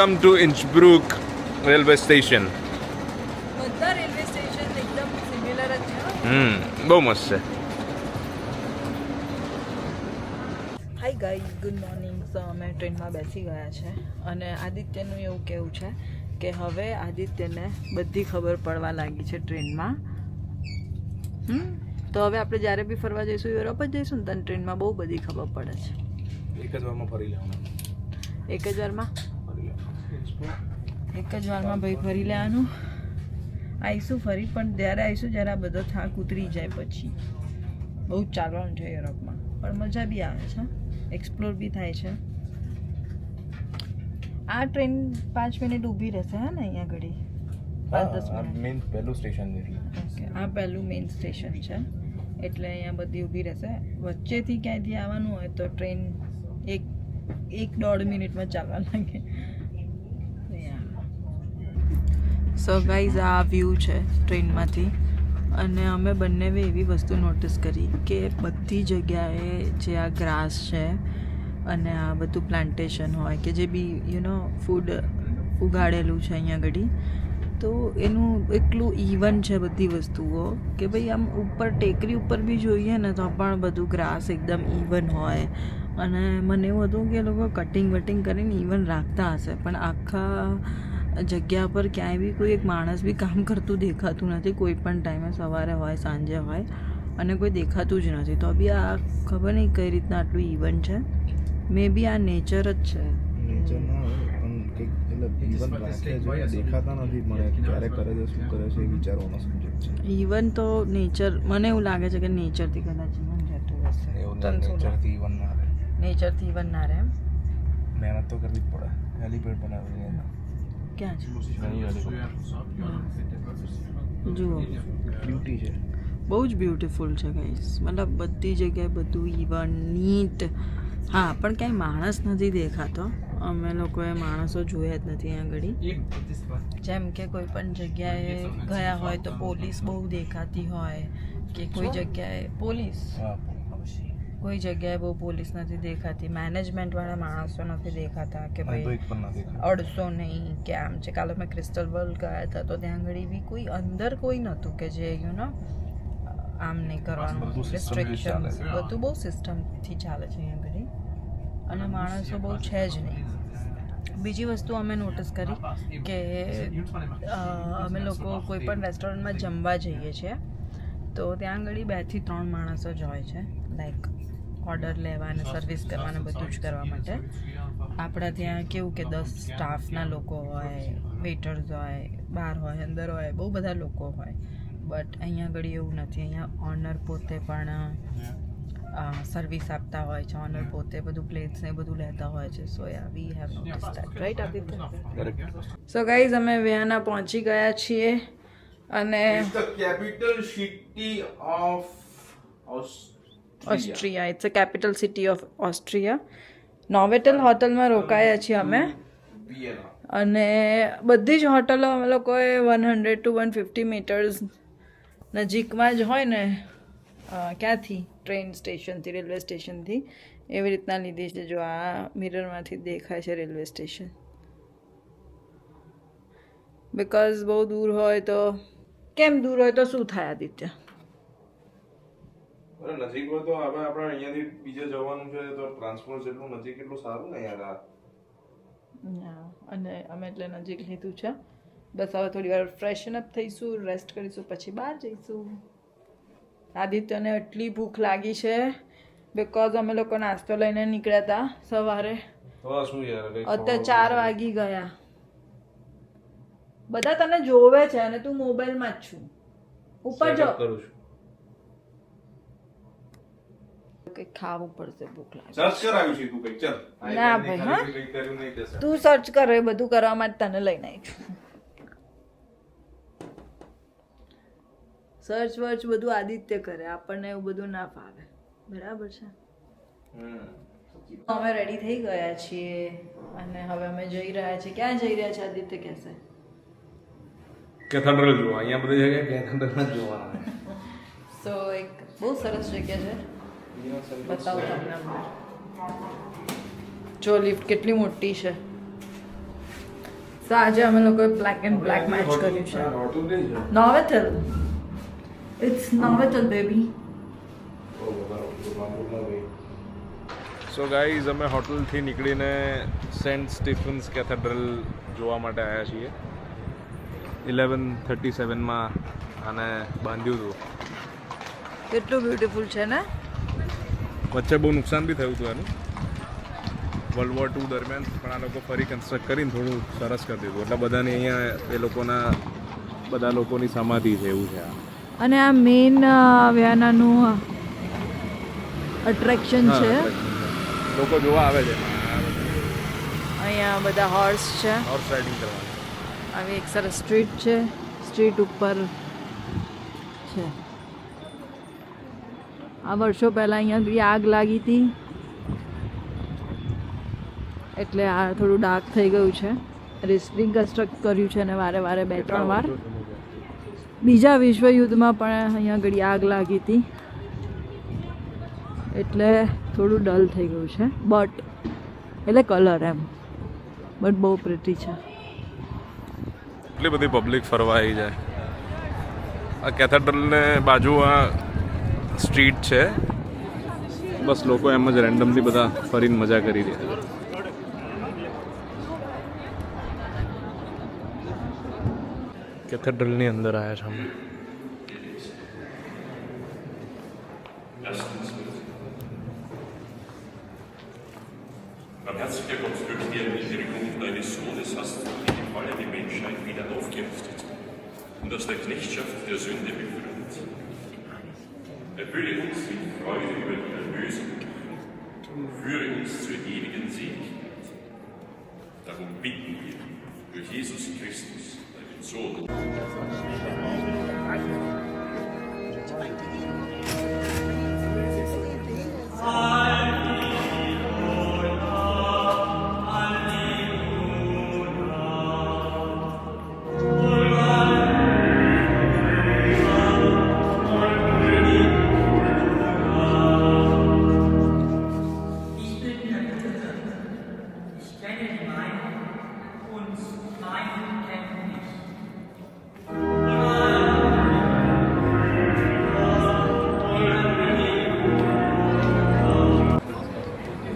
Come to Innsbruck railway station. બધા railway station એકદમ similar જ છે. બહુ મસ્ત છે. Hi guys, good morning. So અમે ટ્રેનમાં બેસી ગયા છે અને આદિત્યનું એવું કહેવું છે કે હવે આદિત્યને બધી ખબર પડવા લાગી છે ટ્રેનમાં. તો હવે આપણે જ્યારે બી ફરવા જઈશું યુરોપ જ જઈશું ને તને ટ્રેનમાં બહુ બધી ખબર પડે છે. એક જ વારમાં ફરી લેવાનું. એક જ વારમાં ભાઈ ફરી લેવાનું. આવીશું ફરી, પણ ત્યારે આવીશું જ્યારે આ બધો થાક ઉતરી જાય પછી. બહુ જ ચાલવાનું છે યુરોપમાં, પણ મજા બી આવે છે, એક્સપ્લોર બી થાય છે. આ ટ્રેન 5 મિનિટ ઊભી રહેશે હા ને અહીંયા ઘડી 5-10 મિનિટ. પહેલું સ્ટેશન ઓકે, આ પહેલું મેઇન સ્ટેશન છે એટલે અહીંયા બધી ઊભી રહેશે. વચ્ચેથી ક્યાંયથી આવવાનું હોય તો ટ્રેન 1-1.5 મિનિટમાં ચાલવા લાગે. સો ગાઈઝ, આ વ્યૂ છે ટ્રેનમાંથી અને અમે બંનેવે એવી વસ્તુ નોટિસ કરી કે બધી જગ્યાએ જે આ ગ્રાસ છે અને આ બધું પ્લાન્ટેશન હોય કે જે બી ફૂડ ઉગાડેલું છે અહીંયા આગળ, તો એનું એટલું ઇવન છે બધી વસ્તુઓ કે ભાઈ આમ ઉપર ટેકરી ઉપર બી જોઈએ ને તો પણ બધું ગ્રાસ એકદમ ઇવન હોય. અને મને એવું હતું કે એ લોકો કટિંગ વટિંગ કરીને ઇવન રાખતા હશે, પણ આખા જગ્યા પર ક્યાંય બી કોઈ એક માણસ બી કામ કરતું દેખાતું નથી. કોઈ પણ ટાઈમે, સવારે હોય સાંજે હોય, અને કોઈ દેખાતું જ નથી. તો બી આ ખબર નહીં કઈ રીતના આટલું ઇવન છે. મે બી આ નેચર જ છે. ઇવન તો નેચર, મને એવું લાગે છે કે નેચરથી કદાચ ઇવન જતું હશે. નેચરથી ઇવન ના રહે એમ. મહેનત તો કરવી જ પડે. હેલીપેડ બનાવી ક્યાં છે જુઓ, બ્યુટી છે, બહુ જ બ્યુટીફુલ છે ગાઈસ. મતલબ બધી જગ્યાએ બધું ઇવન નીટ. હા, પણ ક્યાંય માણસ નથી દેખાતો. અમે લોકોએ માણસો જોયા જ નથી અહીંયા આગળ. જેમ કે કોઈ પણ જગ્યાએ ગયા હોય તો પોલીસ બહુ દેખાતી હોય, કે કોઈ જગ્યાએ કોઈ જગ્યાએ બહુ પોલીસ નથી દેખાતી. મેનેજમેન્ટવાળા માણસો નથી દેખાતા કે ભાઈ અડસો નહીં કે આમ છે. કાલે મેં ક્રિસ્ટલ વર્લ્ડ ગયા હતા તો ત્યાં આગળ બી કોઈ અંદર કોઈ નહોતું કે જે આમ નહીં કરવાનું, રિસ્ટ્રિક્શન, બધું બહુ સિસ્ટમથી ચાલે છે અહીંયા આગળ અને માણસો બહુ છે જ નહીં. બીજી વસ્તુ અમે નોટિસ કરી કે અમે લોકો કોઈ પણ રેસ્ટોરન્ટમાં જમવા જઈએ છીએ તો ત્યાં આગળ 2 થી 3 માણસો જ હોય છે, લાઈક ઓર્ડર લેવા અને સર્વિસ કરવા ને બધું જ કરવા માટે. આપણા ત્યાં કેવું કે 10 સ્ટાફના લોકો હોય, વેટર્સ હોય, બહાર હોય, અંદર હોય, બહુ બધા લોકો હોય. બટ અહીંયા આગળ એવું નથી. અહીંયા ઓનર પોતે પણ સર્વિસ આપતા હોય છે. ઓનર પોતે બધું પ્લેટ્સ ને બધું લેતા હોય છે. So yeah we have notice that, right Aditya? So guys, અમે વિયના પહોંચી ગયા છીએ અને capital city of Austria. It's a capital city of Austria. Novotel હોટલમાં રોકાયા છીએ અમે અને બધી જ હોટલો અમે લોકોએ 100 to 150 મીટર્સ નજીકમાં જ હોય ને, ક્યાંથી ટ્રેન સ્ટેશનથી, રેલવે સ્ટેશનથી એવી રીતના લીધી છે. જો આ મિરરમાંથી દેખાય છે રેલવે સ્ટેશન. બિકોઝ બહુ દૂર હોય તો, કેમ દૂર હોય તો શું થાય આદિત્ય? નજીક હોય તો હવે આપણે અહીંયાથી બીજે જવાનું છે તો ટ્રાન્સપોર્ટ જેટલું નજીક એટલું સારું ને યાર. અને અમે એટલે નજીક લીધું છે. બસ હવે થોડી વાર ફ્રેશન અપ થઈશું, રેસ્ટ કરીશું, પછી બહાર જઈશું. આદિત્યને એટલી ભૂખ લાગી છે બિકોઝ અમે લોકો નાસ્તો લઈને નીકળ્યા હતા સવારે. અત્યારે 4 વાગી ગયા. બધા તને જોવે છે અને તું મોબાઈલમાં જ છું. ઉપર જો, કંઈક ખાવું પડશે, ભૂખ લાગે. સર્ચ કરાવ્યું છે તું કંઈક? ચાલ ના ભાઈ, હા તું સર્ચ કર. એ બધું કરવા માટે તને લઈને આવી છું. સર્ચ વર્ચ બધું આદિત્ય કરે, આપણને એવું બધું ના ફાવે. બરાબર છે. અમે રેડી થઈ ગયા છીએ અને હવે અમે જઈ રહ્યા છીએ. ક્યાં જઈ રહ્યા છે આદિત્ય કહેશે? કેથેડ્રલ જોવા. અહીંયા બધી જગ્યાએ કેથેડ્રલ જ જોવાના. સો એક બહુ સરસ જગ્યા છે, બતાવું તમને. જો લિફ્ટ કેટલી મોટી છે. તો આજે અમે લોકોએ બ્લેક એન્ડ બ્લેક મેચ કર્યું છે. હોટલ કઈ છે? Novotel. It's Novotel baby. So guys અમે હોટલથી નીકળીને સેન્ટ સ્ટીફન્સ કેથેડ્રલ જોવા માટે આવ્યા છીએ. 1137માં આને બાંધ્યું હતું. કેટલું બ્યુટીફુલ છે ને. વચ્ચે બહુ નુકસાન બી થયું હતું એનું વર્લ્ડ વોર II દરમિયાન, પણ આ લોકો ફરી કન્સ્ટ્રક્ટ કરીને થોડું સરસ કરી દીધું. એટલે બધાની અહીંયા બધા લોકોની સમાધિ છે એવું છે આ. અને આ મેઇન વ્યાનાનું અટ્રેક્શન છે. લોકો જોવા આવે છે. અહીંયા બધા હોર્સ છે. હોર્સ રાઇડિંગ કરવાની. આવી એક સરસ સ્ટ્રીટ છે. સ્ટ્રીટ ઉપર છે. આ વર્ષો પહેલાં અહીંયા આગ લાગી હતી, એટલે આ થોડું ડાર્ક થઈ ગયું છે. રિકન્સ્ટ્રક્ટ કર્યું છે અને વારે 2-3 વાર. બીજા વિશ્વયુદ્ધમાં પણ અહીંયા ઘડી આગ લાગી હતી, એટલે થોડું ડલ થઈ ગયું છે. બટ એટલે કલર એમ બટ બહુ પ્રિટી છે. એટલી બધી પબ્લિક ફરવા આવી જાય. આ કેથેડ્રલને બાજુ આ સ્ટ્રીટ છે, બસ લોકો એમ જ રેન્ડમલી બધા ફરીને મજા કરી રહ્યા. કેથેડ્રલની અંદર આવ્યા છે અમે. Barmherziger Gott, durch die Erniedrigung deines Sohnes hast du die gefallene Menschheit wieder aufgerichtet und aus der Knechtschaft der Sünde befreit. Erfülle uns mit Freude über die Erlösung und führe uns zur ewigen Seligkeit. Darum bitten wir durch Jesus Christus, deinen Sohn.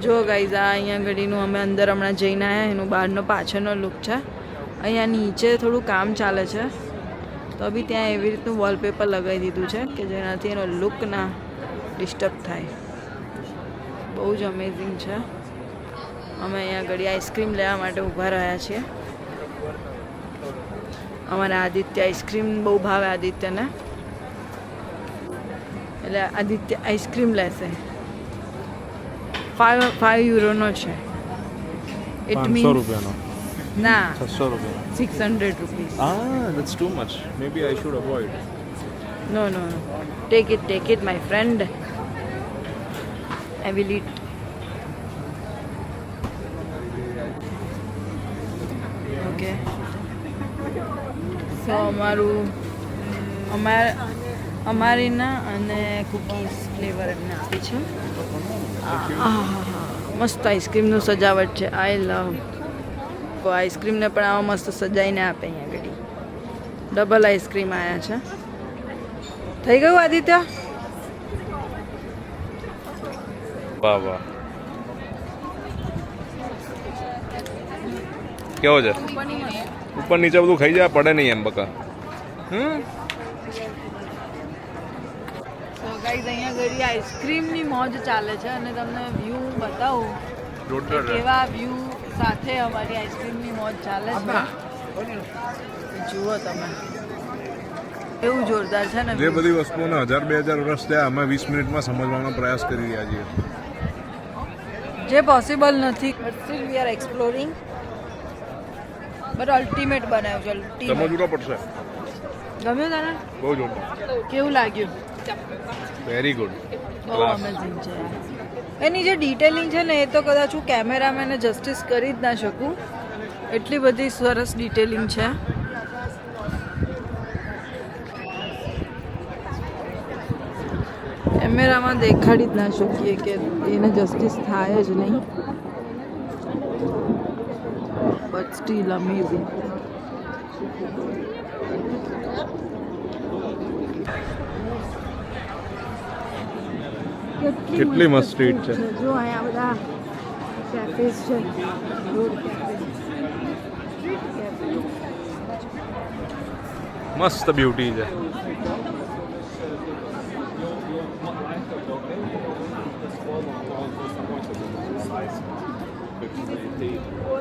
જો guys, આ અહીંયા ઘડીનું અમે અંદર હમણાં જઈને આવ્યા, એનું બહારનો પાછળનો લુક છે. અહીંયા નીચે થોડું કામ ચાલે છે, તો બી ત્યાં એવી રીતનું વોલપેપર લગાવી દીધું છે કે જેનાથી એનો લુક ના ડિસ્ટર્બ થાય. બહુ જ અમેઝિંગ છે. અમે અહીંયા ઘડી આઈસ્ક્રીમ લેવા માટે ઊભા રહ્યા છીએ. અમારા આદિત્ય આઈસ્ક્રીમ બહુ ભાવે આદિત્યને, એટલે આદિત્ય આઈસ્ક્રીમ લેશે. 5 યુરોનો છે. ઇટ મીન્સ રૂપિયાનો ના 600 રૂપિયા. 600 rupees. That's too much. Maybe I should avoid. No. Take it, my friend. I will eat. Okay. So અમારી ના અને કુકીઝ ફ્લેવર એમને આપી છે. મસ્ત આઈસ્ક્રીમનું સજાવટ છે. આઈ લવ. આઈસ્ક્રીમને પણ આવા મસ્ત સજાઈને આપે અહીંયા ઘડી. ડબલ આઈસ્ક્રીમ આવ્યા છે. થઈ ગયું આદિત્ય? વાહ. કેવો છે? ઉપર નીચે બધું ખાઈ જાય, પડે નહીં એમ બકા. તો ગાઈઝ, અહીંયા ઘડી આઈસ્ક્રીમની મોજ ચાલે છે અને તમને વ્યૂ બતાવું કે કેવા વ્યૂ સાથે અમારી આઈસ્ક્રીમની મોજ ચાલે છે. જુઓ તમે, એવું જોરદાર છે ને. જે બધી વસ્તુઓને 1000-2000 વર્ષ થયા, અમે 20 મિનિટમાં સમજવાનો પ્રયાસ કરી રહ્યા છીએ. જે પોસિબલ નથી, but still we are exploring. But ultimate બનાવ્યું છે. સમજવું પડશે. ગમ્યું તને? બહુ જોરદાર. કેવું લાગ્યું? Very good. બહુ અમેઝિંગ છે. એની જે ડિટેલિંગ છે ને, એ તો કદાચ હું કેમેરામેને જસ્ટિસ કરી જ ના શકું, એટલી બધી સરસ ડિટેલિંગ છે. કેમેરામાં દેખાડી જ ના શકીએ કે એને જસ્ટિસ થાય જ નહીં. But still amazing. કેટલી મસ્ત સ્ટ્રીટ છે. જો અહીંયા બધા કેફેસ છે, રોડ મસ્ત બ્યુટી છે.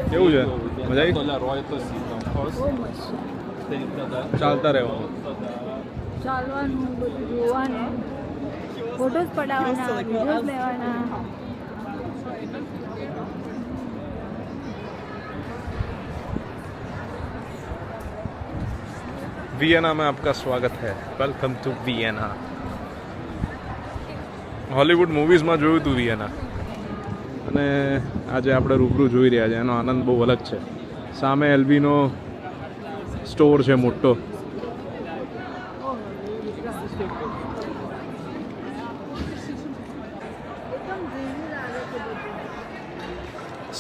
કેવું છે? મજા આવી? ચાલતા રહેવાનું. ચાલવાનું, બધું જોવાનું, ફોટોસ પડાવવાના, વિડીયોઝ લેવાના. वियना में आपका स्वागत है. Welcome to Vienna. હોલિવૂડ મૂવીઝમાં જોયું હતું વિયના, અને આજે આપણે રૂબરૂ જોઈ રહ્યા છે. એનો આનંદ બહુ અલગ છે. સામે એલવીનો સ્ટોર છે મોટો.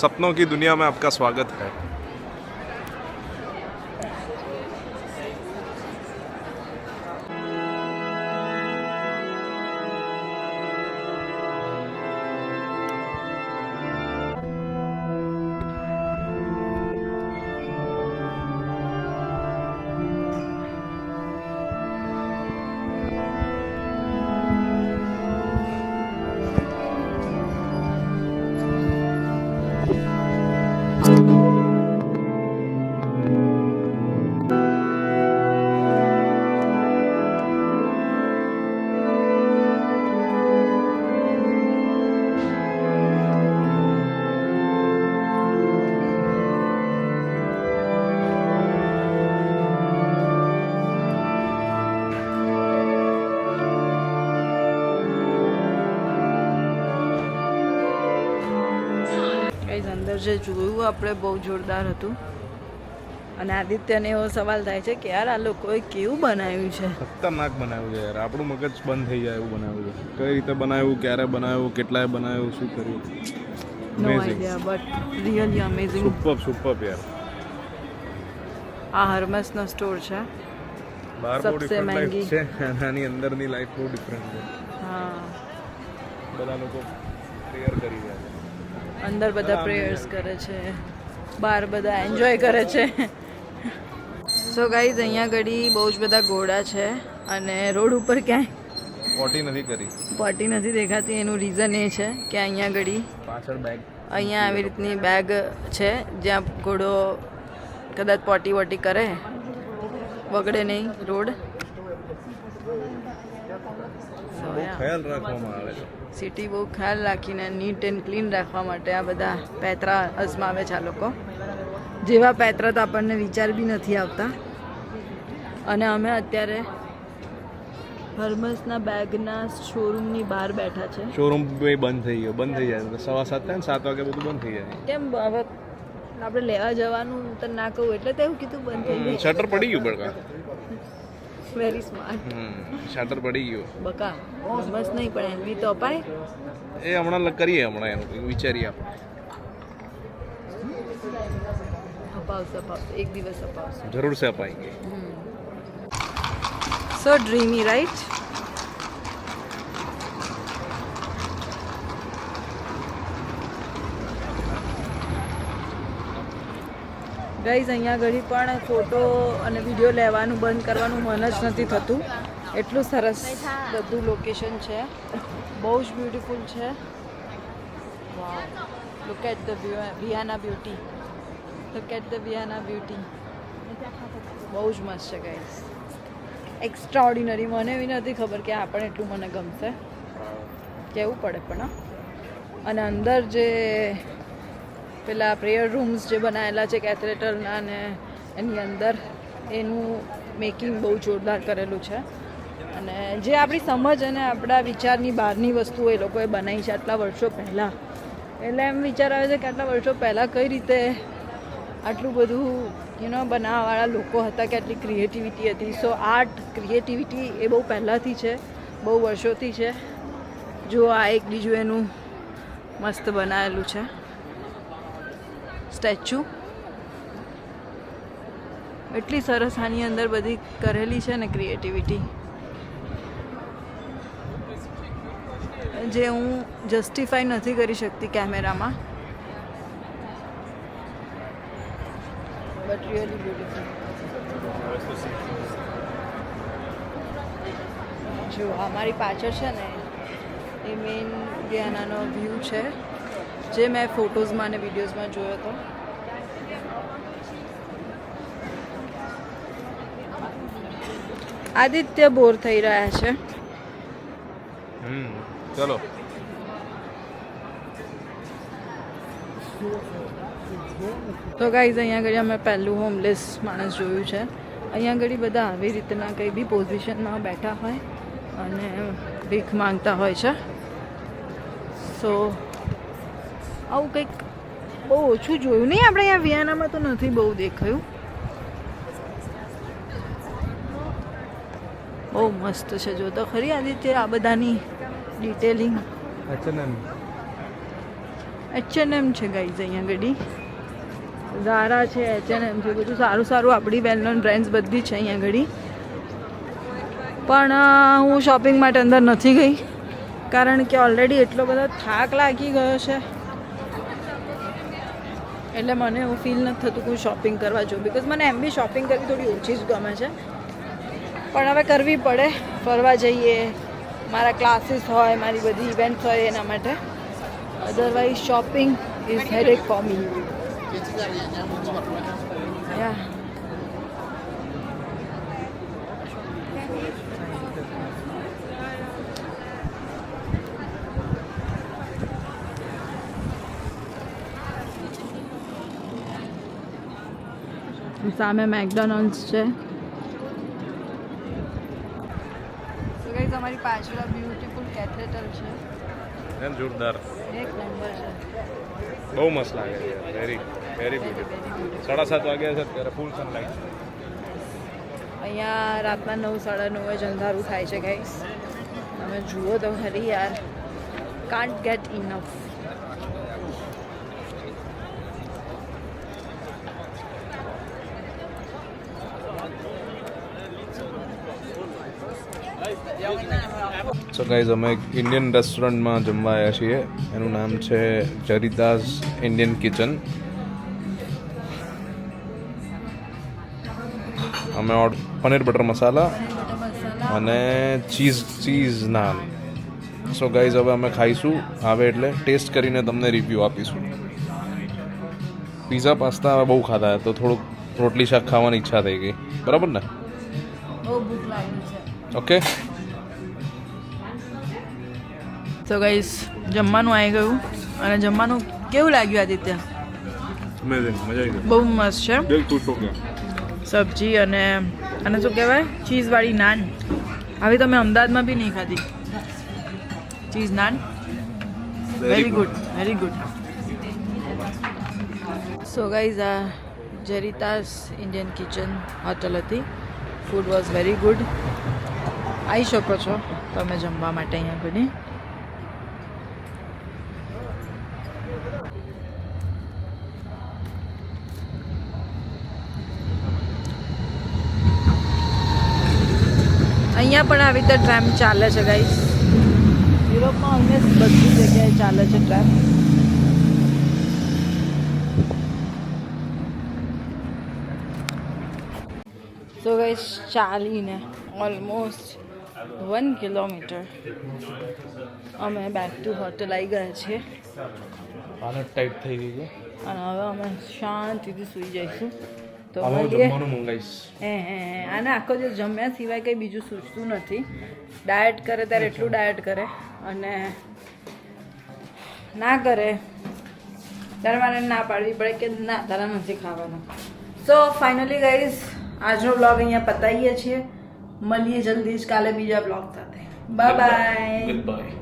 सपनों की दुनिया में आपका स्वागत है. અંદર જે જોયું આપણે બહુ જોરદાર હતું. અને આદિત્યને એવો સવાલ થાય છે કે યાર આ લોકોએ કેવું બનાવ્યું છે. ખતરનાક બનાવ્યું છે યાર. આપણું મગજ બંધ થઈ જાય એવું બનાવ્યું છે. કઈ રીતે બનાવ્યું, ક્યારે બનાવ્યું, કેટલાય બનાવ્યું, શું કર્યું. No idea, but really amazing. Super યાર. આ હર્મેસનો સ્ટોર છે. બહાર બહુ ડિફરન્ટ લાઈફ છે, આની અંદરની લાઈફ બહુ ડિફરન્ટ છે. હા, બધા લોકો પ્રેયર કરી રહ્યા છે. અંદર બધા પ્રેયર્સ કરે છે, બહાર બધા એન્જોય કરે છે. સો ગાઈઝ, અહીંયા ઘડી બહુ જ બધા ઘોડા છે અને રોડ ઉપર ક્યાંય પોટી નથી કરી, પોટી નથી દેખાતી. એનું રીઝન એ છે કે અહીંયા ઘડી પાછળ બેગ, અહીંયા આવી રીતની બેગ છે જ્યાં ઘોડો કદાચ પોટી વોટી કરે, બગડે નહીં રોડ. ખ્યાલ રાખવામાં આવે છે. સિટી બહુ ખ્યાલ રાખીને નીટ એન્ડ ક્લીન રાખવા માટે આ બધા પેતરા અજમાવે છે આ લોકો. જેવા પેતરા તો આપણને વિચાર બી નથી આવતા. અને અમે અત્યારે હર્મસના બેગના શોરૂમની બહાર બેઠા છે. શોરૂમ બંધ થઈ ગયો, બંધ થઈ જાય 7:15 થાય ને 7 વાગે બધું બંધ થઈ જાય. કેમ હવે આપણે લેવા જવાનું તો ના કહું એટલે તો એવું કીધું બંધ થઈ ગયું. શટર પડી ગયું બળકા. Very smart. શટર પડી ગયું બકા. હર્મસ નહીં પણ એલવી તો અપાય. એ હમણાં કરીએ, હમણાં એનું વિચારીએ આપણે. અપાવશે એક દિવસ અપાવશે. જરૂર છે અપાઈ. સો ડ્રીમી, રાઈટ? ગાઈઝ, અહીંયા ઘડી પણ ફોટો અને વિડીયો લેવાનું બંધ કરવાનું મન જ નથી થતું. એટલું સરસ બધું લોકેશન છે, બહુ જ બ્યુટીફુલ છે. Wow, look at the Vienna beauty, look at the Vienna beauty. બહુ જ મસ્ત છે ગાઈઝ, એક્સ્ટ્રા ઓર્ડિનરી. મને એવી નથી ખબર કે આ પણ એટલું મને ગમશે, કહેવું પડે પણ. અને અંદર જે પેલા પ્રેયર રૂમ્સ જે બનાવેલા છે કેથેડ્રલના, ને એની અંદર એનું મેકિંગ બહુ જોરદાર કરેલું છે. અને જે આપણી સમજ અને આપણા વિચારની બહારની વસ્તુઓ એ લોકોએ બનાવી છે આટલા વર્ષો પહેલાં. એટલે એમ વિચાર આવે છે કે આટલા વર્ષો પહેલાં કઈ રીતે આટલું બધું બનાવવાવાળા લોકો હતા, કે આટલી ક્રિએટિવિટી હતી. સો આર્ટ, ક્રિએટિવિટી એ બહુ પહેલાંથી છે, બહુ વર્ષોથી છે. જો આ એક બીજું એનું મસ્ત બનાવેલું છે સ્ટેચ્યુ. એટલી સરસ આની અંદર બધી કરેલી છે ને ક્રિએટિવિટી, જે હું જસ્ટિફાઈ નથી કરી શકતી કેમેરામાં, બટ રિયલી બ્યુટીફુલ. જો અમારી પાછળ છે ને એ મેઇન ગિયાનાનો વ્યૂ છે, જે મેં ફોટોઝમાં અને વિડીયોઝમાં જોયો હતો. આદિત્ય બોર થઈ રહ્યા છે. ચલો તો ગાઈઝ અહીંયા આગળ અમે પહેલું હોમલેસ માણસ જોયું છે. અહીંયા આગળ બધા આવી રીતના કંઈ બી પોઝિશનમાં બેઠા હોય અને ભીખ માંગતા હોય છે. સો આવું કંઈક બહુ ઓછું જોયું નહીં આપણે અહીંયા વિયાનામાં, તો નથી બહુ દેખાયું. બહુ મસ્ત છે. જો તો ખરી આદિત્ય આ બધાની ડિટેલિંગ. H&M છે ગાઈઝ અહીંયા આગળ, ઝારા છે, H&M છે, બધું સારું સારું આપણી વેલ નોન બ્રાન્ડ્સ બધી છે અહીંયા આગળ. પણ હું શોપિંગ માટે અંદર નથી ગઈ, કારણ કે ઓલરેડી એટલો બધો થાક લાગી ગયો છે, એટલે મને એવું ફીલ નથી થતું કે હું શોપિંગ કરવા જાઉં. બિકોઝ મને એમ બી શોપિંગ કરવી થોડી ઓછી જ ગમે છે, પણ હવે કરવી પડે. ફરવા જઈએ, મારા ક્લાસીસ હોય, મારી બધી ઇવેન્ટ્સ હોય એના માટે. Otherwise shopping is headache for me. Yeah સામે મેકડોનલ્ડ્સ છે. તો ગાઈઝ અમારી પાછળ બ્યુટીફુલ કેથેડ્રલ છે, જોરદાર, એક નંબર છે. બહુ મસ્ત લાગે છે. Very very beautiful. 7:30 વાગ્યા છે અત્યારે, ફૂલ સનલાઇટ. અહીંયા રાતના 9, 9:30 જ અંધારું થાય છે ગાઈઝ. તમે જુઓ તો ખરી યાર, can't get enough. So guys, અમે એક ઇન્ડિયન રેસ્ટોરન્ટમાં જમવા આવ્યા છીએ. એનું નામ છે ચરિતાઝ ઇન્ડિયન કિચન. અમે પનીર બટર મસાલા અને ચીઝ નાન. સો ગાઈઝ, હવે અમે ખાઈશું, આવે એટલે ટેસ્ટ કરીને તમને રિવ્યૂ આપીશું. પીઝા પાસ્તા બહુ ખાધા, તો થોડુંક રોટલી શાક ખાવાની ઈચ્છા થઈ ગઈ. બરાબર ને? બહુ ભૂખ લાગી છે. ઓકે. તો ગાઈસ, જમવાનું આવી ગયું. અને જમવાનું કેવું લાગ્યું આદિત્ય? અમેઝિંગ, મજા આવી ગઈ. બહુ મસ્ત છે. દિલ ખુશ હો ગયા. સબ્જી અને શું કહેવાય, ચીઝવાળી નાન. આવી તો મેં અમદાવાદમાં બી નહીં ખાધી. Cheese naan, very good, very good. So guys, આ જરિતાસ ઇન્ડિયન કિચન હોટલ હતી. Food was very good. આવી શકો છો તમે જમવા માટે અહીંયા ઘણી. અહીંયા પણ આવી રીતે ટ્રેમ ચાલે છે ગાઈસ. યુરોપમાં ઓલમોસ્ટ બધી જગ્યાએ ચાલે છે ટ્રેમ. સો ગાઈસ, ચાલીને ઓલમોસ્ટ 1 કિલોમીટર અમે બેક ટુ હોટલ આવી ગયા છીએ. પાલક ટાઈટ થઈ ગઈ છે અને હવે અમે શાંતિથી સૂઈ જઈશું. તો હવે જમવાનું મંગાવીશ. આને આખો દિવસ જમ્યા સિવાય કંઈ બીજું સૂચતું નથી. ડાયટ કરે ત્યારે એટલું ડાયટ કરે, અને ના કરે ત્યારે મારે ના પાડવી પડે કે ના, તારા નથી ખાવાનું. સો ફાઇનલી ગાઈઝ, આજનો બ્લોગ અહીંયા પતાવીએ છીએ. મળીએ જલ્દી જ કાલે બીજા બ્લોગ સાથે. Bye bye. Good bye.